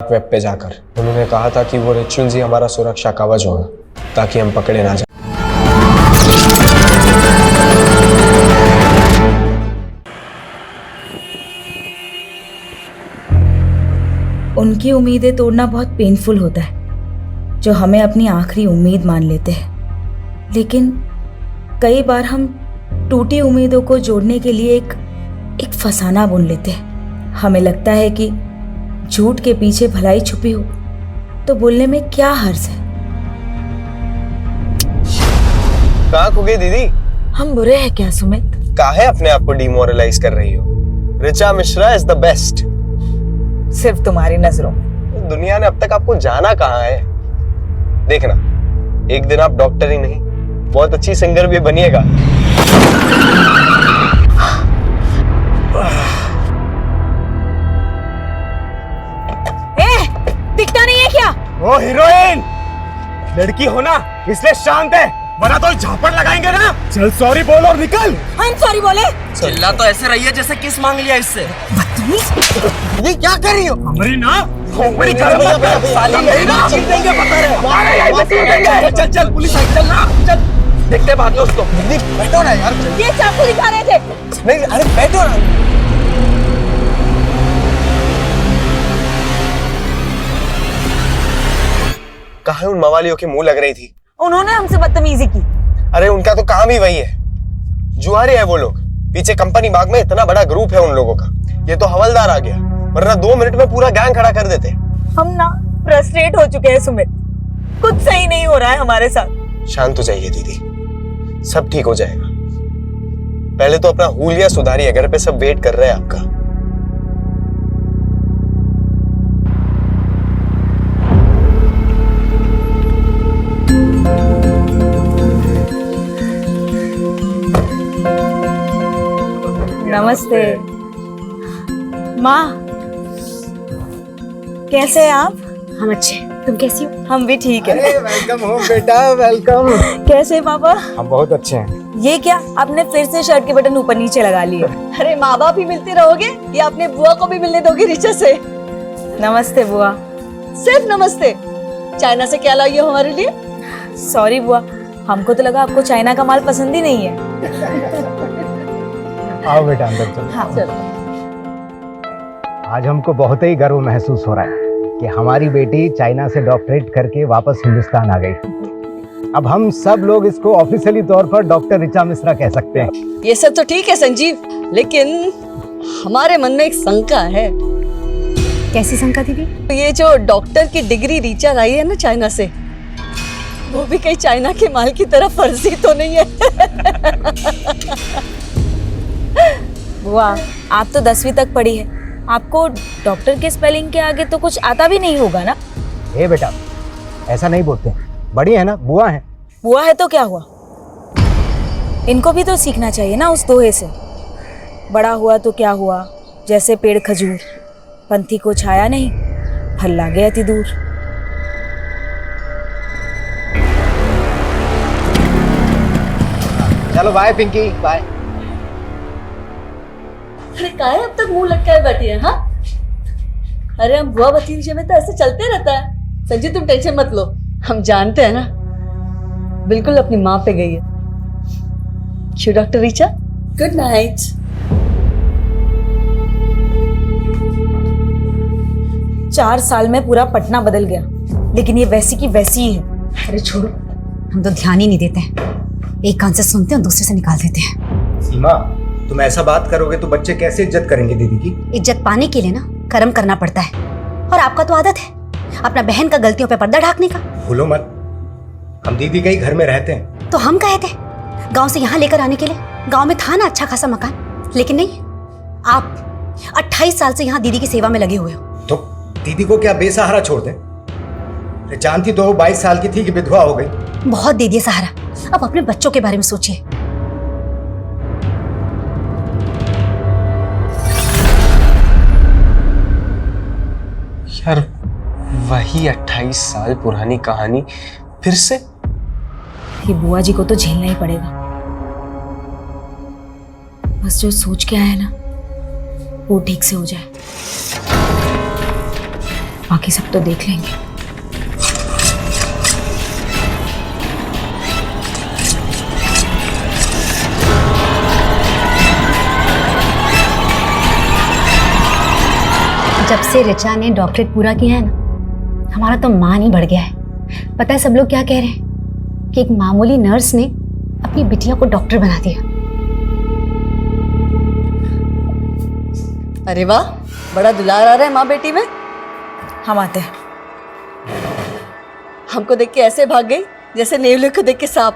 Web पे जाकर उन्होंने कहा था कि वो रिचुअल्स ही हमारा सुरक्षा कवच होगा ताकि हम पकड़े ना जाए। उनकी उम्मीदें तोड़ना बहुत पेनफुल होता है, जो हमें अपनी आखिरी उम्मीद मान लेते हैं। लेकिन कई बार हम टूटी उम्मीदों को जोड़ने के लिए एक फसाना बुन लेते हैं। हमें लगता है कि झूठ के पीछे भलाई छुपी हो तो बोलने में क्या हर्ज है। कहाँ खो गई दीदी? हम बुरे हैं क्या सुमित? काहे अपने आप को डिमोरलाइज कर रही हो? Richa Mishra is the best. सिर्फ तुम्हारी नजरों में। दुनिया ने अब तक आपको जाना कहाँ है? देखना, एक दिन आप डॉक्टर ही नहीं, बहुत अच्छी सिंगर भी बनिएगा। दिखता नहीं है क्या? वो हीरोइन लड़की हो ना, इसलिए शांत है, वरना तो झापड़ लगाएंगे ना। चल सॉरी बोल और निकल। I'm sorry बोले। चिल्ला तो ऐसे रही है जैसे किस मांग लिया इससे। ये क्या कर रही हो? हमारी ना मेरी घर में साली नहीं ना चीर देंगे, पता है। चल चल पुलिस आई, चल ना चल, देखते बाद में उसको। बैठो ना यार। ये चाकू दिखा रहे थे। नहीं अरे बैठो ना। कहाँ उन मवालियों की मुंह लग रही थी? उन्होंने हमसे बदतमीजी की। अरे उनका तो काम ही वही है, जुआरे है वो लोग। पीछे कंपनी बाग में इतना बड़ा ग्रुप है उन लोगों का। ये तो हवलदार आ गया, वरना 2 मिनट में पूरा गैंग खड़ा कर देते। हम ना फ्रस्ट्रेट हो चुके हैं सुमित, कुछ सही नहीं हो रहा है हमारे साथ। शांत हो जाइए दीदी, सब ठीक हो जाएगा। पहले तो अपना हुलिया सुधारिए, घर पे सब वेट कर रहे हैं आपका। नमस्ते माँ, कैसे हैं आप? हम अच्छे हैं, तुम कैसी हो? हम भी ठीक है। वेलकम हो बेटा, वेलकम। कैसे हैं पापा? हम बहुत अच्छे हैं। ये क्या, आपने फिर से शर्ट के बटन ऊपर नीचे लगा लिए? अरे माँ बाप ही मिलते रहोगे या अपने बुआ को भी मिलने दोगे रिचा से? नमस्ते बुआ। सिर्फ नमस्ते? चाइना से क्या लाई हो हमारे लिए? सॉरी बुआ, हमको तो लगा आपको चाइना का माल पसंद ही नहीं है। आओ बेटा अंदर चलो। हाँ चलो। आज हमको बहुत ही गर्व महसूस हो रहा है कि हमारी बेटी चाइना से डॉक्टरेट करके वापस हिंदुस्तान आ गई। अब हम सब लोग इसको ऑफिशियली तौर पर डॉक्टर ऋचा मिश्रा कह सकते हैं। ये सब तो ठीक है संजीव, लेकिन हमारे मन में एक शंका है। कैसी शंका दीदी? ये जो डॉक्टर की डिग्री रीचा लाई है ना चाइना से, वो भी कहीं चाइना के माल की तरह फर्जी तो नहीं है? बुआ, आप तो 10वीं तक पढ़ी है, आपको डॉक्टर के स्पेलिंग के आगे तो कुछ आता भी नहीं होगा ना? ए बेटा, ऐसा नहीं बोलते, बड़ी है ना, बुआ है। बुआ है तो क्या हुआ, इनको भी तो सीखना चाहिए ना उस दोहे से। बड़ा हुआ तो क्या हुआ, जैसे पेड़ खजूर, पंथी को छाया नहीं, फल लागे अति दूर। चलो बाय पिंकी, बाय। अरे काहे अब तक मुंह लटकाए बैठी है? हाँ, अरे हम बुआ भतीजे में तो ऐसे चलते रहता है। संजीव तुम टेंशन मत लो, हम जानते हैं ना, बिल्कुल अपनी माँ पे गई है। क्यों डॉक्टर रीचा? Good night. चार साल में पूरा पटना बदल गया, लेकिन ये वैसी की वैसी ही है। अरे छोड़ो, हम तो ध्यान ही नहीं देते हैं, एक कान से सुनते हैं दूसरे से निकाल देते हैं। सीमा, तुम ऐसा बात करोगे तो बच्चे कैसे इज्जत करेंगे दीदी की? इज्जत पाने के लिए ना कर्म करना पड़ता है, और आपका तो आदत है अपना बहन का गलतियों पे पर्दा ढाकने का। भूलो मत, हम दीदी के ही घर में रहते हैं। तो हम कहे थे गांव से यहाँ लेकर आने के लिए, गांव में था ना अच्छा खासा मकान, लेकिन नहीं, आप 28 साल से यहाँ दीदी की सेवा में लगे हुए हो। तो दीदी को क्या बेसहारा छोड़ दें? जानती तो 22 साल की थी कि विधवा हो गई। बहुत दे दिए सहारा, अब अपने बच्चों के बारे में सोचिए। यार वही 28 साल पुरानी कहानी फिर से? ये बुआ जी को तो झेलना ही पड़ेगा। बस जो सोच के आया ना वो ठीक से हो जाए। बाकी सब तो देख लेंगे। जब से ऋचा ने डॉक्टरेट पूरा किया है ना, हमारा तो मान ही बढ़ गया है। पता है सब लोग क्या कह रहे हैं कि एक मामूली नर्स ने अपनी बिटिया को डॉक्टर बना दिया। अरे वाह, बड़ा दुलार आ रहा है माँ बेटी में। हम आते हैं। हमको देख के ऐसे भाग गई जैसे नेवले को देख के सांप।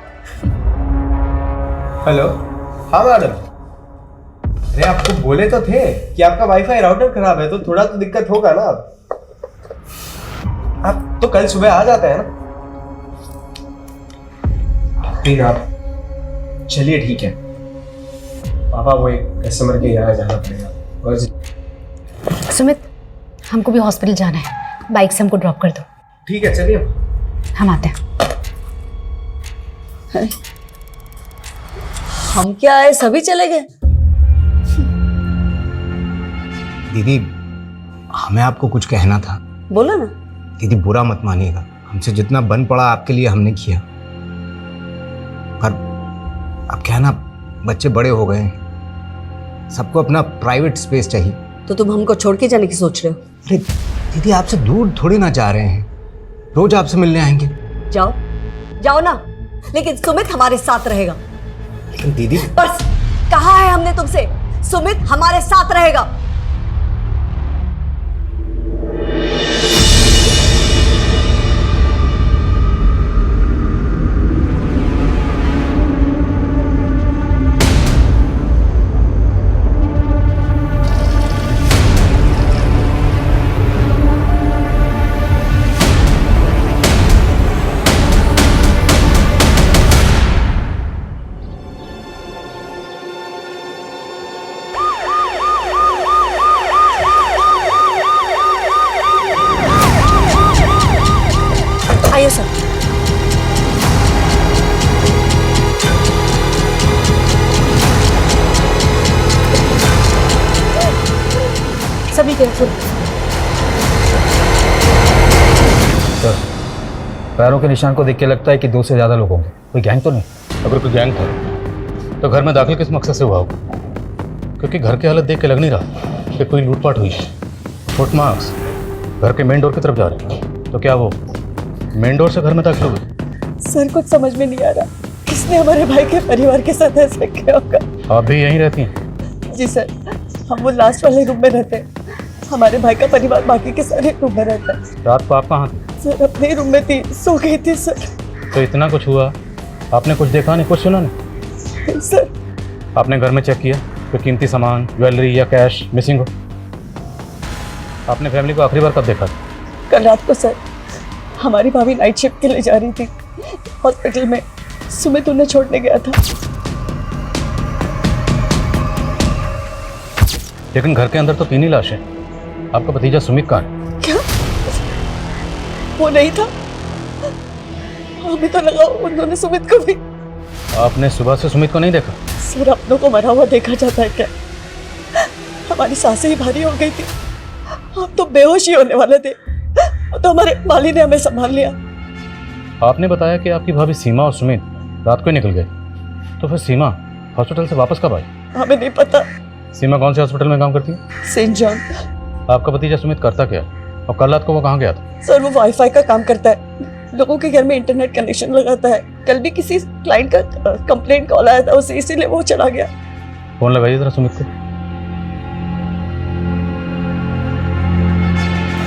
हेलो। हाँ मैडम। अरे आपको बोले तो थे कि आपका वाईफाई राउटर खराब है, तो थोड़ा तो दिक्कत होगा ना। आप तो कल सुबह आ जाते हैं ना। प्लीज आप चलिए, ठीक है। पापा वो एक कस्टमर के यहाँ जाना पड़ेगा। सुमित, हमको भी हॉस्पिटल जाना है, बाइक से हमको ड्रॉप कर दो। ठीक है, चलिए। हम आते हैं। हम क्या आए, सभी चले गए। दीदी, हमें आपको कुछ कहना था। बोलो ना। दीदी बुरा मत मानिएगा, हमसे जितना बन पड़ा आपके लिए हमने किया, पर अब क्या है ना, बच्चे बड़े हो गए हैं, सबको अपना प्राइवेट स्पेस चाहिए। तो तुम हमको छोड़ के जाने की सोच रहे हो? अरे दीदी, आपसे दूर थोड़ी ना जा रहे हैं, रोज आपसे मिलने आएंगे। जाओ जाओ ना, लेकिन सुमित हमारे साथ रहेगा। लेकिन दीदी, बस कहा है हमने तुमसे, सुमित हमारे साथ रहेगा। आइए सर। सभी केयरफुल। सर, पैरों के निशान को देख के लगता है कि 2 से ज़्यादा लोग होंगे। कोई गैंग तो नहीं? अगर कोई गैंग था तो घर में दाखिल किस मकसद से हुआ होगा? क्योंकि घर की हालत देख के लग नहीं रहा कि कोई लूटपाट हुई है। फुटमार्क्स घर के मेन डोर की तरफ जा रहे हैं, तो क्या वो मेन डोर से घर में दाखिल हुए? सर कुछ समझ में नहीं आ रहा, किसने हमारे भाई के परिवार के साथ ऐसा किया होगा। आप भी यहीं रहती हैं? जी सर, हम वो लास्ट वाले रूम में रहते हैं। हमारे भाई का परिवार बाकी के सारे रूम में रहता है। रात को आप कहाँ थे? सर अपने रूम में थी, सो गई थी सर। तो इतना कुछ हुआ, आपने कुछ देखा नहीं, कुछ सुना नहीं? सर आपने घर में चेक किया कोई कीमती सामान, ज्वेलरी या कैश मिसिंग हो? आपने फैमिली को आखिरी बार कब देखा? कल रात को सर, हमारी भाभी नाइट शिफ्ट के लिए जा रही थी हॉस्पिटल में, सुमित उन्हें छोड़ने गया था। लेकिन घर के अंदर तो 3 ही लाशें। आपका भतीजा सुमित कहाँ है? क्या वो नहीं था? हमें तो लगा उन्होंने सुमित को भी। आपने सुबह से सुमित को नहीं देखा? सर अपनों को मरा हुआ देखा जाता है क्या? हमारी सांसें ही भारी हो गई थी, हम तो बेहोश ही होने वाले थे, तो हमारे माली ने हमें संभाल लिया। आपने बताया कि आपकी भाभी सीमा और सुमित रात को ही निकल गए, तो फिर सीमा हॉस्पिटल से वापस कब आई? हमें नहीं पता। सीमा कौन से हॉस्पिटल में काम करती है? Saint John. आपका भतीजा सुमित करता क्या, और कल रात को वो कहाँ गया था? सर वो वाईफाई का काम करता है, लोगों के घर में इंटरनेट कनेक्शन लगाता है। कल भी किसी क्लाइंट का कंप्लेंट कॉल आया था उसे, इसीलिए वो चला गया। फोन लगाइए जरा सुमित को।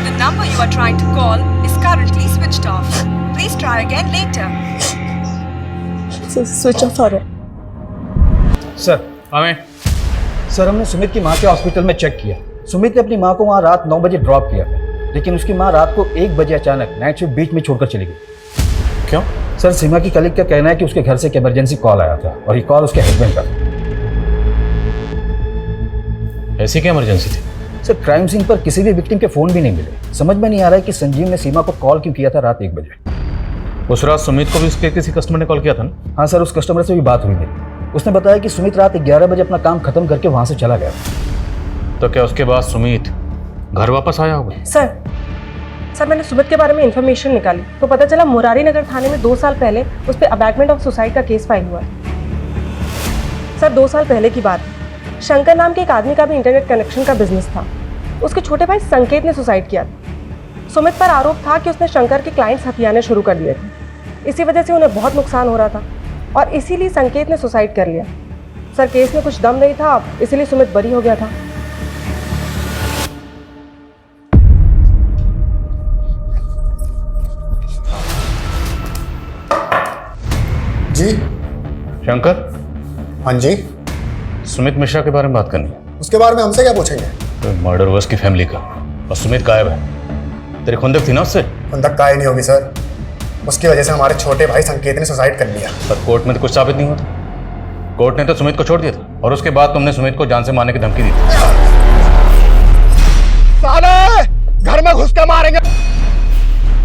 The number you are trying to call is currently switched off. Please try again later. Switch off आ रहा है। सर, हमें सर हमने सुमित की माँ के हॉस्पिटल में चेक किया। सुमित ने अपनी माँ को वहाँ रात 9 बजे ड्रॉप किया था, लेकिन उसकी माँ रात को 1 बजे अचानक नाइट शिफ्ट बीच में छोड़कर चली गई। क्यों? सर सीमा की कलीग का कहना है कि उसके घर से एक इमरजेंसी कॉल आया था और ये कॉल उसके हस्बैंड का था। ऐसी क्या इमरजेंसी थी? सर क्राइम सीन पर किसी भी विक्टिम के फोन भी नहीं मिले। समझ में नहीं आ रहा है कि संजीव ने सीमा को कॉल क्यों किया था रात 1 बजे। उस रात सुमित को भी उसके किसी कस्टमर ने कॉल किया था ना? हाँ सर, उस कस्टमर से भी बात हुई थी। उसने बताया कि सुमित रात 11 बजे अपना काम खत्म करके वहाँ से चला गया। तो क्या उसके बाद सुमित घर वापस आया होगा? सर सर मैंने सुमित के बारे में इन्फॉर्मेशन निकाली तो पता चला मुरारी नगर थाने में 2 साल पहले उस पर अबैटमेंट ऑफ सुसाइड का केस फाइल हुआ है। सर 2 साल पहले की बात है। शंकर नाम के एक आदमी का भी इंटरनेट कनेक्शन का बिजनेस था। उसके छोटे भाई संकेत ने सुसाइड किया था। सुमित पर आरोप था कि उसने शंकर के क्लाइंट्स हथियाने शुरू कर दिए थे। इसी वजह से उन्हें बहुत नुकसान हो रहा था और इसीलिए संकेत ने सुसाइड कर लिया। सर केस में कुछ दम नहीं था, इसीलिए सुमित बरी हो गया था। जी शंकर। हाँ जी। सुमित मिश्रा के बारे में बात करनी है। उसके बारे में हमसे क्या पूछेंगे? तो मर्डर हुआ उसकी फैमिली का और सुमित गायब है। तेरी खुंदक थी ना उससे? खुंदक काहे नहीं होगी सर, उसकी वजह से हमारे छोटे भाई संकेत ने सुसाइड कर लिया। पर कोर्ट में तो कुछ साबित नहीं होता। कोर्ट ने तो सुमित को छोड़ दिया था और उसके बाद तुमने सुमित को जान से मारने की धमकी दी थी। साले घर में घुस के मारेंगे,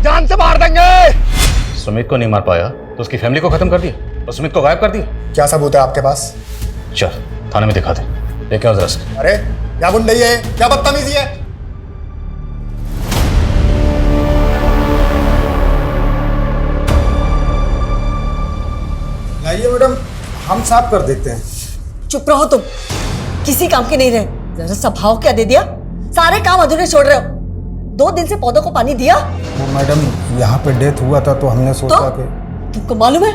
जान से मार देंगे। सुमित को नहीं मार पाया तो उसकी फैमिली को खत्म कर दिया और सुमित को गायब कर दिया। क्या सबूत है आपके पास? चल थाने में दिखा दे। लेके आओ जरा से। अरे क्या गुंडई है, क्या बदतमीजी है? लाइए मैडम, हम साफ कर देते हैं। चुप रहो तुम, किसी काम के नहीं रहे। जरा सा भाव क्या दे दिया, सारे काम अधूरे छोड़ रहे हो। 2 दिन से पौधों को पानी दिया? मैडम यहाँ पे डेथ हुआ था तो हमने सोचा कि तुमको मालूम है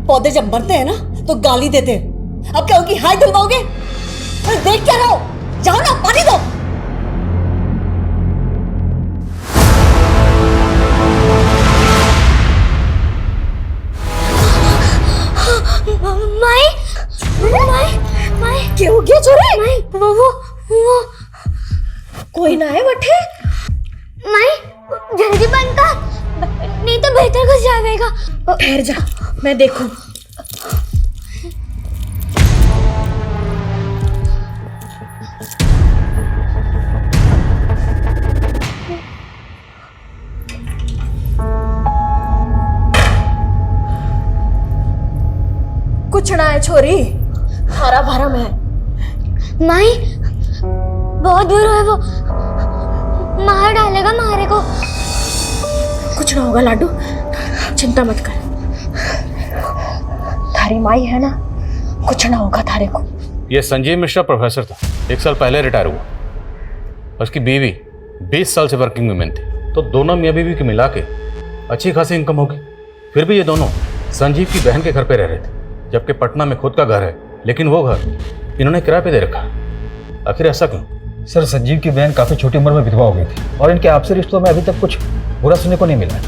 पौधे जब मरते हैं ना तो गाली देते हैं। अब क्या होगी, हाय दिलवाओगे? अरे देख क्या रहो, जाओ ना पानी दो। माई माई माई क्या हो गया छोरे? माई वो कोई ना है बटे। माई जल्दी बंद कर, नहीं तो बेहतर कुछ जाएगा। ठहर जा, मैं देखूं। कुछ ना है छोरी, हरा भरा में है। माई बहुत दूर है वो, मार डालेगा मारे को। कुछ ना होगा लाडू, चिंता मत कर। थारी माई है ना, कुछ ना होगा थारे को। ये संजीव मिश्रा प्रोफेसर था, 1 साल पहले रिटायर हुआ। उसकी बीवी 20 साल से वर्किंग वुमेन थी, तो दोनों मियाँ बीवी के मिला के अच्छी खासी इनकम होगी। फिर भी ये दोनों संजीव की बहन के घर पे रह रहे थे, जबकि पटना में खुद का घर है, लेकिन वो घर इन्होंने किराए पे दे रखा। आखिर ऐसा क्यों? सर संजीव की बहन काफ़ी छोटी उम्र में विधवा हो गई थी और इनके आपसी रिश्तों में अभी तक कुछ बुरा सुनने को नहीं मिला है।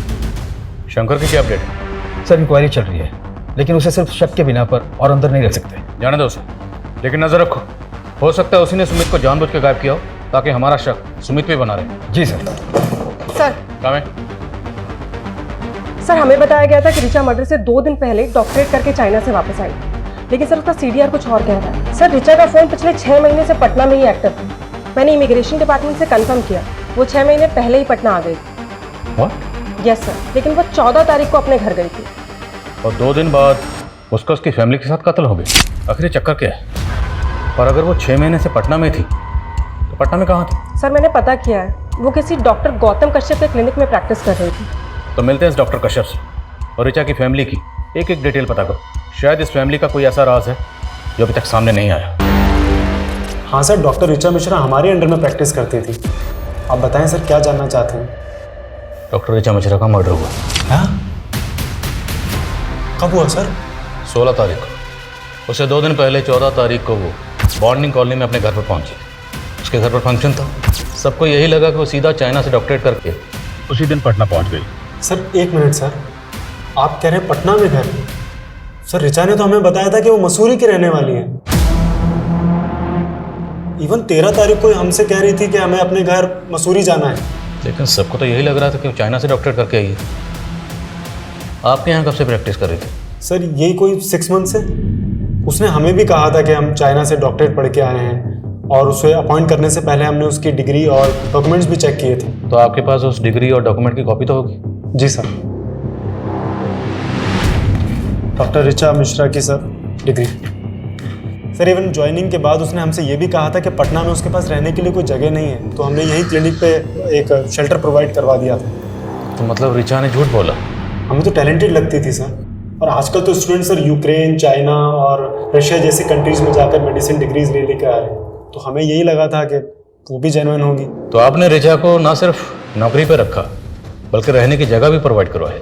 शंकर की क्या अपडेट है? सर इंक्वायरी चल रही है, लेकिन उसे सिर्फ शक के बिना पर और अंदर नहीं रख सकते। जाने दो उसे, लेकिन नजर रखो, हो सकता है उसी ने सुमित को जानबूझ के गायब किया हो ताकि हमारा शक सुमित पे बना रहे। जी सर। सर कामे? सर हमें बताया गया था कि रिचा मर्डर से 2 दिन पहले डॉक्टरेट करके चाइना से वापस आई, लेकिन सर उसका सीडीआर कुछ और कह रहा है। सर रिचा का फोन पिछले 6 महीने से पटना में ही एक्टिव था। मैंने इमिग्रेशन डिपार्टमेंट से कंफर्म किया, वो 6 महीने पहले ही पटना आ गई। यस सर, लेकिन वो 14 तारीख को अपने घर गई थी और 2 दिन बाद उसका उसकी फैमिली के साथ कत्ल हो गया। आखिर चक्कर क्या है? और अगर वो 6 महीने से पटना में थी तो पटना में कहाँ थी? सर मैंने पता किया है, वो किसी डॉक्टर गौतम कश्यप के क्लिनिक में प्रैक्टिस कर रही थी। तो मिलते हैं इस डॉक्टर कश्यप से और रिचा की फैमिली की एक एक डिटेल पता करो। शायद इस फैमिली का कोई ऐसा राज है जो अभी तक सामने नहीं आया। हाँ सर, डॉक्टर रिचा मिश्रा हमारे अंडर में प्रैक्टिस करती थी। आप बताएं सर, क्या जानना चाहते हैं? डॉक्टर रिचा मिश्रा का मर्डर हुआ। हाँ? कब हुआ सर? 16 तारीख को। उसे 2 दिन पहले 14 तारीख को वो बॉन्डिंग कॉलोनी में अपने घर पर पहुंची। उसके घर पर फंक्शन था, सबको यही लगा कि वो सीधा चाइना से डॉक्टरेट करके उसी दिन पटना पहुंच गई। सर 1 मिनट सर, आप कह रहे हैं पटना में घर? सर रिचा ने तो हमें बताया था कि वो मसूरी की रहने वाली है। इवन 13 तारीख को हमसे कह रही थी कि हमें अपने घर मसूरी जाना है। लेकिन सबको तो यही लग रहा था कि वो चाइना से डॉक्टरेट करके आई है। आपके यहाँ कब से प्रैक्टिस कर रही थी? सर यही कोई 6 मंथ से। उसने हमें भी कहा था कि हम चाइना से डॉक्टरेट पढ़ के आए हैं, और उसे अपॉइंट करने से पहले हमने उसकी डिग्री और डॉक्यूमेंट्स भी चेक किए थे। तो आपके पास उस डिग्री और डॉक्यूमेंट की कॉपी तो होगी? जी सर। डॉक्टर रिचा मिश्रा की sir degree. Sir even joining के बाद उसने हमसे ये भी कहा था कि पटना में उसके पास रहने के लिए कोई जगह नहीं है, तो हमने यहीं क्लिनिक पे एक शेल्टर प्रोवाइड करवा दिया था। तो मतलब रिचा ने झूठ बोला? हमें तो टैलेंटेड लगती थी सर, और आजकल तो स्टूडेंट सर यूक्रेन, चाइना और रशिया जैसे कंट्रीज में जाकर मेडिसिन डिग्रीज ले लेकर आ रहे हैं, तो हमें यही लगा था कि वो भी जेन्युइन होगी। तो आपने रिचा को ना सिर्फ नौकरी पे रखा बल्कि रहने की जगह भी प्रोवाइड करवाई।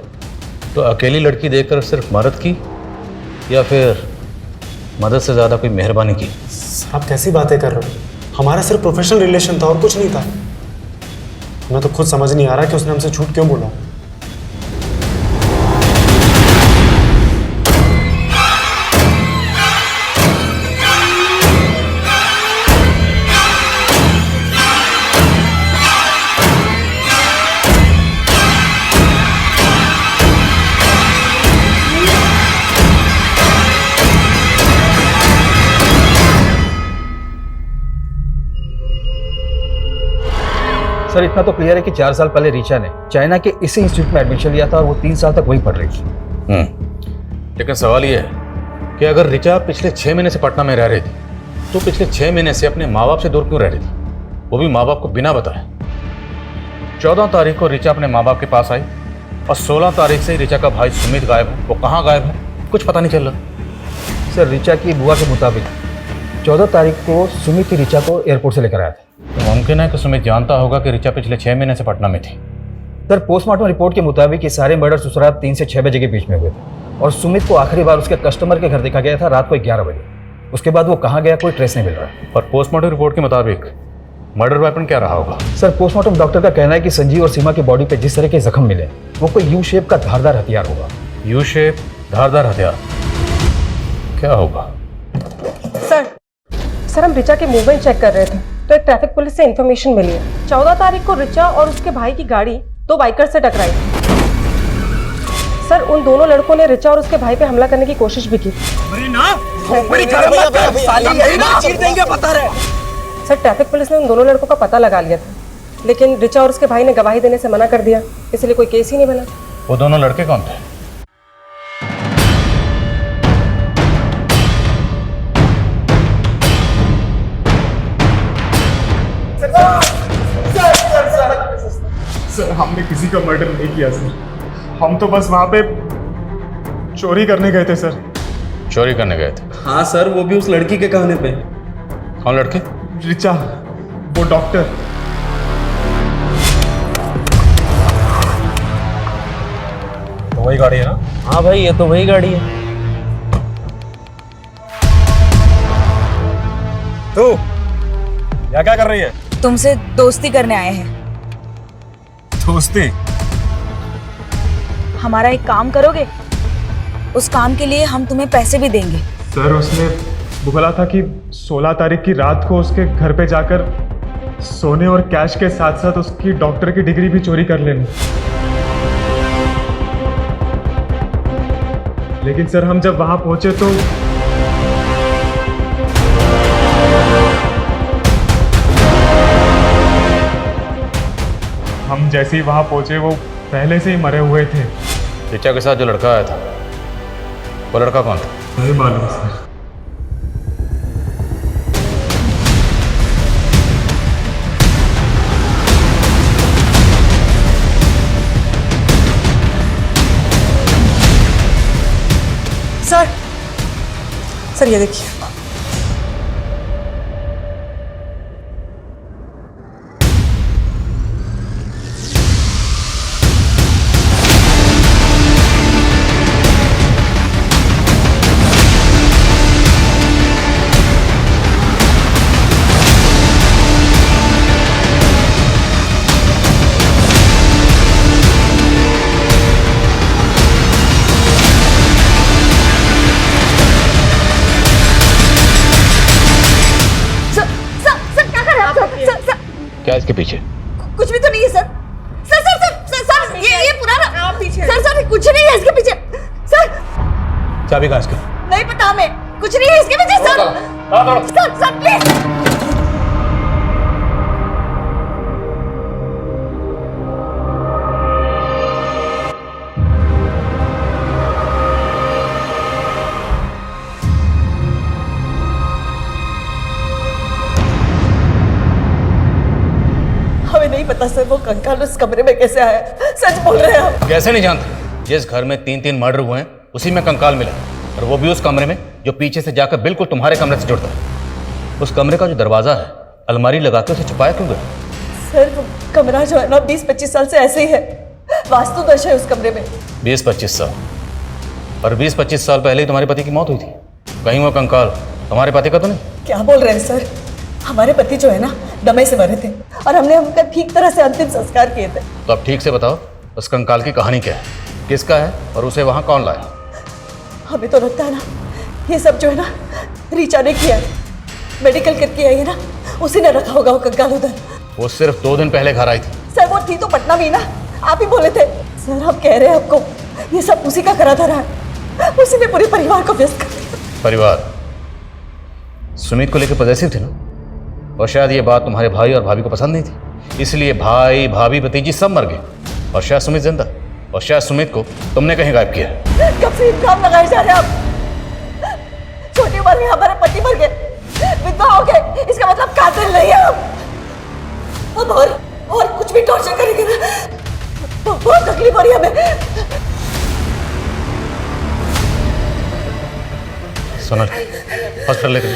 तो अकेली लड़की देखकर सिर्फ मदद की या फिर मदद से ज़्यादा कोई मेहरबानी की? आप कैसी बातें कर रहे हो? हमारा सिर्फ प्रोफेशनल रिलेशन था और कुछ नहीं था। हमें तो खुद समझ नहीं आ रहा कि उसने हमसे झूठ क्यों बोला। सर इतना तो क्लियर है कि 4 साल पहले रिचा ने चाइना के इसी इंस्टीट्यूट में एडमिशन लिया था और वो 3 साल तक वहीं पढ़ रही थी। लेकिन सवाल ये है कि अगर रिचा पिछले 6 महीने से पटना में रह रही थी तो पिछले 6 महीने से अपने माँ बाप से दूर क्यों रह रही थी, वो भी माँ बाप को बिना बताए? 14 तारीख को रिचा अपने माँ बाप के पास आई और 16 तारीख से रिचा का भाई सुमित गायब है। वो कहाँ गायब है कुछ पता नहीं चल रहा। सर रिचा की बुआ के मुताबिक 14 तारीख को सुमित ही रिचा को एयरपोर्ट से लेकर आया था। तो मुमकिन है कि सुमित जानता होगा कि रिचा पिछले 6 महीने से पटना में थी। सर पोस्टमार्टम रिपोर्ट के मुताबिक ये सारे मर्डर्स उस रात 3 से 6 बजे के बीच में हुए थे और सुमित को आखिरी बार उसके कस्टमर के घर देखा गया था रात को 11 बजे। उसके बाद वो कहाँ गया कोई ट्रेस नहीं मिल रहा है। और पोस्टमार्टम रिपोर्ट के मुताबिक मर्डर वेपन क्या रहा होगा? सर पोस्टमार्टम डॉक्टर का कहना है कि संजीव और सीमा की बॉडी पे जिस तरह के जख्म मिले वो कोई यू शेप का धारदार हथियार होगा। यू शेप धारदार हथियार क्या होगा? सर हम रिचा के मूवमेंट चेक कर रहे थे तो एक ट्रैफिक पुलिस से इन्फॉर्मेशन मिली है 14 तारीख को रिचा और उसके भाई की गाड़ी 2 बाइकर से टकराई। सर उन दोनों लड़कों ने रिचा और उसके भाई पे हमला करने की कोशिश भी की। सर ट्रैफिक पुलिस ने उन दोनों लड़कों का पता लगा लिया था लेकिन रिचा और उसके भाई ने गवाही देने से मना कर दिया, इसलिए कोई केस ही नहीं बना। वो दोनों लड़के कौन थे? सर हमने किसी का मर्डर नहीं किया सर, हम तो बस वहाँ पे चोरी करने गए थे सर। चोरी करने गए थे? हाँ सर, वो भी उस लड़की के कहने पे। कौन लड़के? रिचा, वो डॉक्टर। तो वही गाड़ी है ना? हाँ भाई ये तो वही गाड़ी है। तू क्या क्या कर रही है? तुमसे दोस्ती करने आए हैं। दोस्ती? हमारा एक काम करोगे? उस काम के लिए हम तुम्हें पैसे भी देंगे। सर उसने बोला था कि 16 तारीख की रात को उसके घर पे जाकर सोने और कैश के साथ साथ उसकी डॉक्टर की डिग्री भी चोरी कर लेनी। लेकिन सर हम जब वहां पहुंचे तो हम जैसे ही वहां पहुंचे वो पहले से ही मरे हुए थे। रिचा के साथ जो लड़का आया था वो लड़का कौन था? नहीं मालूम सर। सर ये देखिए। क्या इसके पीछे? कुछ भी तो नहीं है sir. Sir sir sir sir, sir ये पुराना सर सर कुछ नहीं है इसके पीछे सर। चाबी कहाँ इसकी? नहीं पता हमें, कुछ नहीं है इसके पीछे सर। Sir sir please. पता सर वो कंकाल उस कमरे में कैसे आया। सच बोल रहे हैं आप? कैसे नहीं जानते? जिस घर में 3-3 मर्डर हुए हैं उसी में कंकाल मिला, और वो भी उस कमरे में जो पीछे से जाकर बिल्कुल तुम्हारे कमरे से जुड़ता है। उस कमरे का जो दरवाजा है अलमारी लगा के उसे छुपाया क्यों गया? सर वो कमरा जो है ना 20-25 साल से ऐसे ही है, वास्तुदोष है उस कमरे में। 20-25 साल? और 20-25 साल पहले ही तुम्हारे पति की मौत हुई थी। कहीं वो कंकाल तुम्हारे पति का तो नहीं? क्या बोल रहे हैं सर? हमारे पति जो है ना दमे से मरे थे और हमने उनका ठीक तरह से अंतिम संस्कार किए थे। तो अब ठीक से बताओ उस कंकाल की कहानी क्या है, किसका है और उसे वहां कौन लाया? हमें तो लगता है ना ये सब जो है ना रीचा ने किया है। मेडिकल किट किया है ना, उसी ने रखा होगा वो कंकाल उधर। वो सिर्फ 2 दिन पहले घर आई थी। सर वो थी तो पटना में ना, आप ही बोले थे। सर हम कह रहे हैं आपको ये सब उसी का करा धरा है, उसी ने पूरे परिवार को व्यस्त कर दिया। परिवार? सुमित को लेकर पॉजिटिव थे ना, और शायद ये बात तुम्हारे भाई और भाभी को पसंद नहीं थी, इसलिए भाई भाभी भतीजी सब मर गए और शायद सुमित जिंदा, और शायद सुमित को तुमने कहीं गायब किया। कब से इल्जाम लगाए जा रहे हैं आप? छोटी उम्र में हमारे पति मर गए, विधवा हो गए, इसका मतलब कातिल नहीं है अब और कुछ भी टॉर्चर करेंगे ना तो बहुत तकलीफ हो रही है हमें। सोनल हॉस्पिटल लेकर।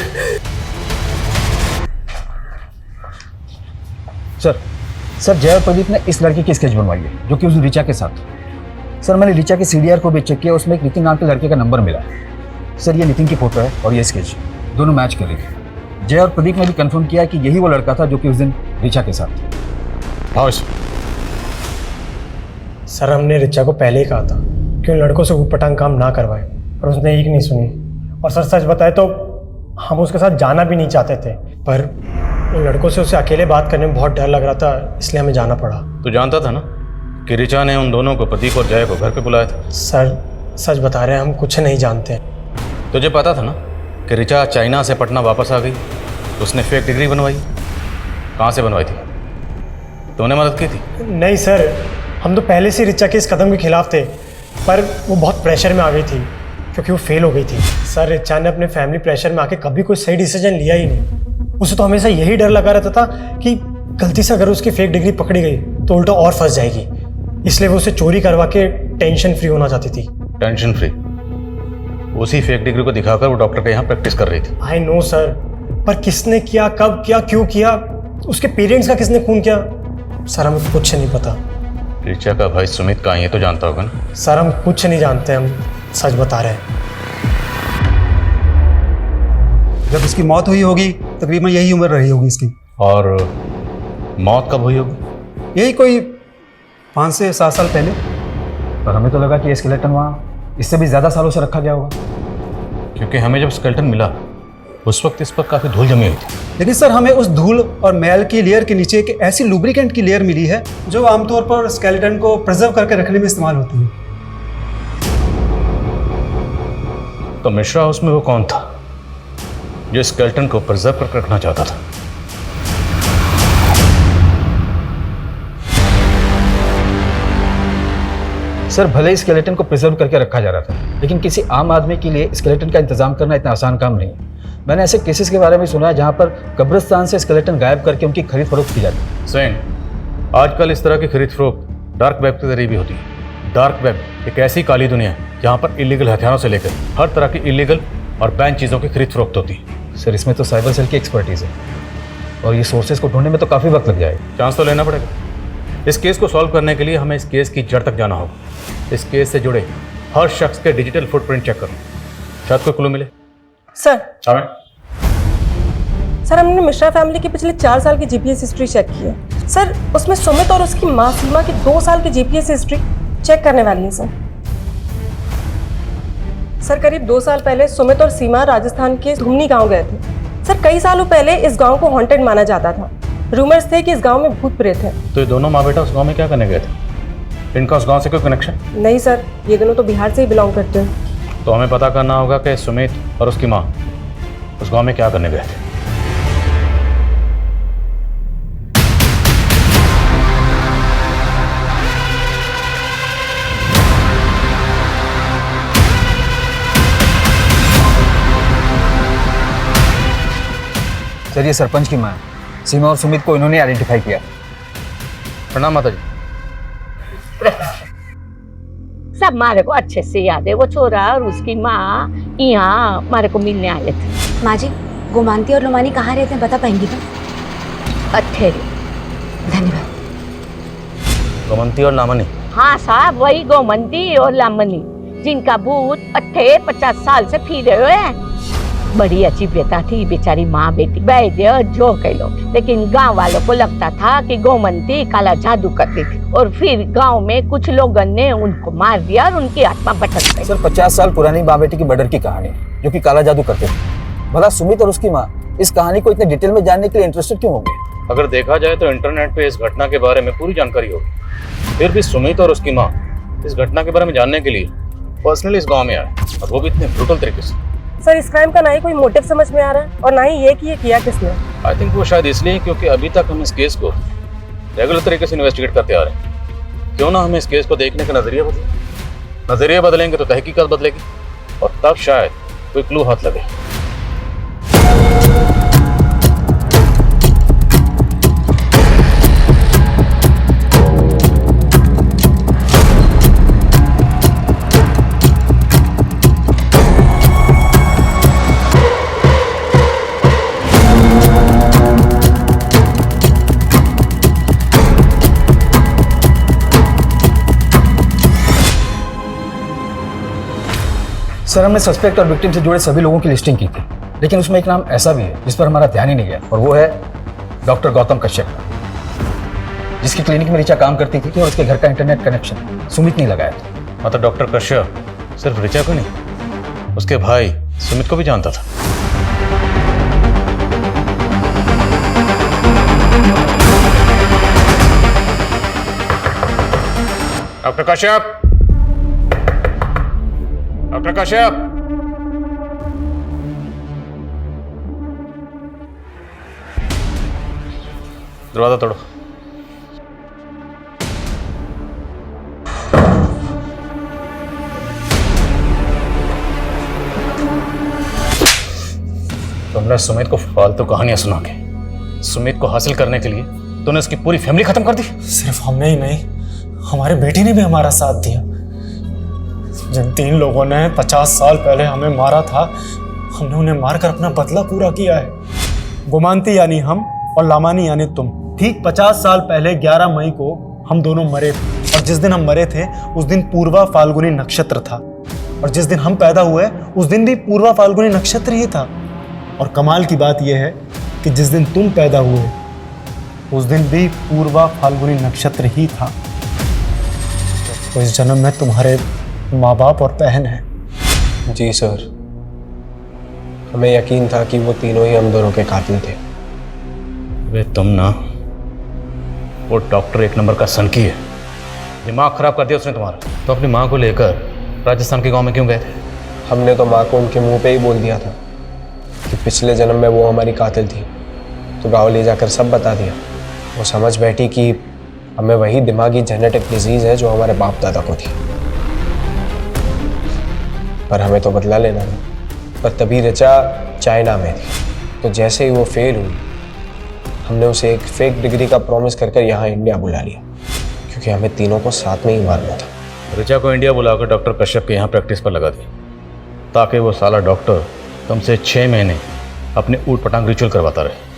सर जय और प्रदीप ने इस लड़के की स्केच बनवाई है जो कि उस रिचा के साथ। सर मैंने रिचा के सीडीआर को भी चेक किया, उसमें एक नितिन नाम के लड़के का नंबर मिला। सर ये नितिन की फोटो है और ये स्केच दोनों मैच कर रही है। जय और प्रदीप ने भी कंफर्म किया कि यही वो लड़का था जो कि उस दिन रिचा के साथ। हाँ सर हमने रिचा को पहले ही कहा था कि उन लड़कों से ऊटपटांग काम ना करवाए, पर उसने एक नहीं सुनी। और सर सच बताए तो हम उसके साथ जाना भी नहीं चाहते थे, पर उन लड़कों से उसे अकेले बात करने में बहुत डर लग रहा था, इसलिए हमें जाना पड़ा। तो जानता था ना कि रिचा ने उन दोनों को, प्रदीप और जय को, घर पे बुलाया था? सर सच बता रहे हैं, हम कुछ नहीं जानते। तुझे पता था ना कि रिचा चाइना से पटना वापस आ गई, तो उसने फेक डिग्री बनवाई। कहाँ से बनवाई थी? तुमने मदद की थी? नहीं सर, हम तो पहले से रिचा के इस कदम के खिलाफ थे, पर वो बहुत प्रेशर में आ गई थी क्योंकि वो फेल हो गई थी। सर रिचा ने अपने फैमिली प्रेशर में आके कभी कोई सही डिसीजन लिया ही नहीं। उसे तो हमेशा यही डर लगा रहता था कि गलती से अगर उसकी फेक डिग्री पकड़ी गई तो उल्टा और फंस जाएगी, इसलिए वो उसे चोरी करवा के टेंशन फ्री होना चाहती थी। Tension free? उसी फेक डिग्री को दिखाकर वो डॉक्टर के यहाँ प्रैक्टिस कर रही थी। आई नो सर, पर किसने किया, कब किया, क्यों किया, उसके पेरेंट्स का किसने खून किया, सर हमें कुछ नहीं पता। रिचा का भाई सुमित कहाँ है ये तो जानता होगा ना? सर हम कुछ नहीं जानते, हम सच बता रहे हैं। जब इसकी मौत हुई होगी तकरीबन यही उम्र रही होगी इसकी। और मौत कब हुई होगी? यही कोई 5 से 7 साल पहले। पर हमें तो लगा कि ये स्केलेटन वहाँ इससे भी ज़्यादा सालों से रखा गया होगा, क्योंकि हमें जब स्केलेटन मिला उस वक्त इस पर काफ़ी धूल जमी हुई थी। लेकिन सर हमें उस धूल और मैल की लेयर के नीचे एक ऐसी लुब्रिकेंट की लेयर मिली है जो आमतौर पर स्केलेटन को प्रिजर्व करके रखने में इस्तेमाल होती है। तो मिश्रा हाउस में वो कौन था जो स्केलेटन को प्रिजर्व करके रखना चाहता था? सर भले ही स्केलेटन को प्रिजर्व करके रखा जा रहा था, लेकिन किसी आम आदमी के लिए स्केलेटन का इंतजाम करना इतना आसान काम नहीं है। मैंने ऐसे केसेस के बारे में सुना है जहां पर कब्रिस्तान से स्केलेटन गायब करके उनकी खरीद फरोख्त की जाती है। सेन, आजकल इस तरह की खरीद फरोख्त डार्क वेब के जरिए भी होती है। डार्क वेब एक ऐसी काली दुनिया है जहाँ पर इलीगल हथियारों से लेकर हर तरह की इलीगल और बैन चीज़ों की खरीद फरोख्त होती है। सर इसमें तो साइबर सेल की एक्सपर्टीज़ है और ये सोर्सेज को ढूंढने में तो काफ़ी वक्त लग जाएगा। चांस तो लेना पड़ेगा। इस केस को सॉल्व करने के लिए हमें इस केस की जड़ तक जाना होगा। इस केस से जुड़े हर शख्स के डिजिटल फुटप्रिंट चेक करो, शायद कोई क्लू मिले। सर सर हमने मिश्रा फैमिली की पिछले 4 साल की जीपीएस हिस्ट्री चेक की है सर। उसमें सुमित और उसकी माँ सीमा की 2 साल की जीपीएस हिस्ट्री चेक करने वाली है सर। करीब 2 साल पहले सुमित और सीमा राजस्थान के धुमनी गांव गए थे सर। कई सालों पहले इस गांव को हॉन्टेड माना जाता था। रूमर्स थे कि इस गांव में भूत प्रेत है। तो ये दोनों माँ बेटा उस गांव में क्या करने गए थे? इनका उस गांव से कोई कनेक्शन? नहीं सर, ये दोनों तो बिहार से ही बिलोंग करते हैं। तो हमें पता करना होगा कि सुमित और उसकी माँ उस गांव में क्या करने गए थे। सर ये सरपंच की माँ है। सीमा और सुमित को इन्होंने आइडेंटिफाई किया। प्रणाम माता जी। सब मारे को अच्छे से याद है। वो छोरा और उसकी माँ यहाँ मारे को मिलने आए थे। माँ जी, गोमांती और लोमानी कहाँ रहते हैं बता पाएंगी तो? अठेरे। धन्यवाद। गोमंती और लामनी? हाँ साहब, वही गोमंती और लामनी जिनका भूत 50 साल से फिरे हुए हैं। बड़ी अच्छी बेटा थी बेचारी माँ बेटी वैद्य जो कह लो, लेकिन गांव वालों को लगता था कि गोमंती काला जादू करती थी और फिर गांव में कुछ लोगों ने उनको मार दिया और उनकी आत्मा भटक गई। सर 50 साल पुरानी माँ बेटी की मर्डर की कहानी जो कि काला जादू करते थे। भला सुमित और उसकी माँ इस कहानी को इतने डिटेल में जानने के लिए इंटरेस्टेड क्यों होंगे? अगर देखा जाए तो इंटरनेट पे इस घटना के बारे में पूरी जानकारी होगी, फिर भी सुमित और उसकी माँ इस घटना के बारे में जानने के लिए पर्सनली इस गांव में आए, और वो भी इतने ब्रूटल तरीके से। सर इस क्राइम का ना ही कोई मोटिव समझ में आ रहा है और ना ही ये कि ये किया किसने। आई थिंक वो शायद इसलिए क्योंकि अभी तक हम इस केस को रेगुलर तरीके से इन्वेस्टिगेट करते आ रहे हैं। क्यों ना हम इस केस को देखने का नजरिया बदलें। नजरिया बदलेंगे तो तहकीकात बदलेगी और तब शायद कोई क्लू हाथ लगे। सर हमने सस्पेक्ट और विक्टिम से जुड़े सभी लोगों की लिस्टिंग की थी, लेकिन उसमें एक नाम ऐसा भी है जिस पर हमारा ध्यान ही नहीं गया, और वो है डॉक्टर गौतम कश्यप, जिसकी क्लिनिक में ऋचा काम करती थी और उसके घर का इंटरनेट कनेक्शन सुमित नहीं लगाया था। मतलब डॉक्टर कश्यप सिर्फ ऋचा को नहीं, उसके भाई सुमित को भी जानता था। डॉक्टर कश्यप, डॉक्टर कश्यप, दरवाजा तोड़ो। तुमने सुमित को फालतू कहानियां सुना के सुमित को हासिल करने के लिए तूने उसकी पूरी फैमिली खत्म कर दी। सिर्फ हमने ही नहीं, हमारे बेटी ने भी हमारा साथ दिया। जिन 3 लोगों ने 50 साल पहले हमें मारा था, हमने उन्हें मारकर अपना बदला पूरा किया है। गोमांती यानी हम और लामानी यानी तुम। ठीक 50 साल पहले 11 मई को हम दोनों मरे थे, और जिस दिन हम मरे थे उस दिन पूर्वा फाल्गुनी नक्षत्र था, और जिस दिन हम पैदा हुए उस दिन भी पूर्वा फाल्गुनी नक्षत्र ही था। और कमाल की बात यह है कि जिस दिन तुम पैदा हुए उस दिन भी पूर्वा फाल्गुनी नक्षत्र ही था। तो इस जन्म में तुम्हारे माँ बाप और बहन है। जी सर, हमें यकीन था कि वो तीनों ही हम दोनों के कातिल थे। वे तुम ना, वो डॉक्टर 1 नंबर का सनकी है, दिमाग खराब कर दिया उसने तुम्हारा। तो अपनी माँ को लेकर राजस्थान के गांव में क्यों गए थे? हमने तो माँ को उनके मुंह पे ही बोल दिया था कि पिछले जन्म में वो हमारी कातिल थी, तो गाँव ले जाकर सब बता दिया। वो समझ बैठी कि हमें वही दिमागी जेनेटिक डिजीज़ है जो हमारे बाप दादा को थी, पर हमें तो बदला लेना था। पर तभी ऋचा चाइना में थी, तो जैसे ही वो फेल हुई हमने उसे एक फेक डिग्री का प्रॉमिस कर यहाँ इंडिया बुला लिया, क्योंकि हमें तीनों को साथ में ही मारना था। ऋचा को इंडिया बुलाकर डॉक्टर कश्यप के यहाँ प्रैक्टिस पर लगा दी, ताकि वो साला डॉक्टर तुमसे 6 महीने अपने ऊट पटांग रिचुअल करवाता रहे।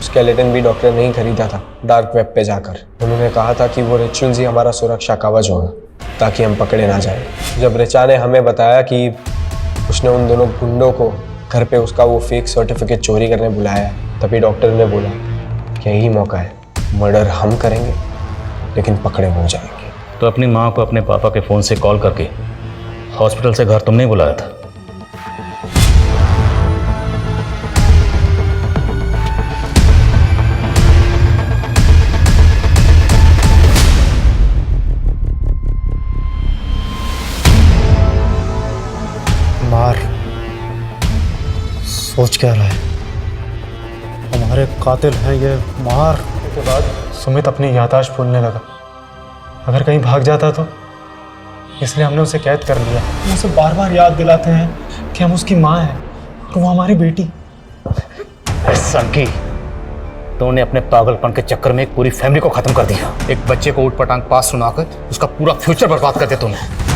स्केलेटन भी डॉक्टर ने ही खरीदा था डार्क वेब पे जाकर। उन्होंने कहा था कि वो रिचुअल्स ही हमारा सुरक्षा कवच होगा, ताकि हम पकड़े ना जाए। जब ऋचा ने हमें बताया कि उसने उन दोनों गुंडों को घर पे उसका वो फेक सर्टिफिकेट चोरी करने बुलाया, तभी डॉक्टर ने बोला कि यही मौका है, मर्डर हम करेंगे लेकिन पकड़े हो जाएंगे। तो अपनी माँ को अपने पापा के फ़ोन से कॉल करके हॉस्पिटल से घर तुमने ही बुलाया था। मार सोच क्या रहा है? हमारे कातिल हैं ये। मार के बाद सुमित अपनी याददाश्त भूलने लगा। अगर कहीं भाग जाता तो, इसलिए हमने उसे कैद कर लिया। हम उसे बार बार याद दिलाते हैं कि हम उसकी माँ हैं और वो हमारी बेटी। सनकी, तूने अपने पागलपन के चक्कर में एक पूरी फैमिली को खत्म कर दिया। एक बच्चे को ऊट पटांग पास सुनाकर उसका पूरा फ्यूचर बर्बाद कर दिया तूने।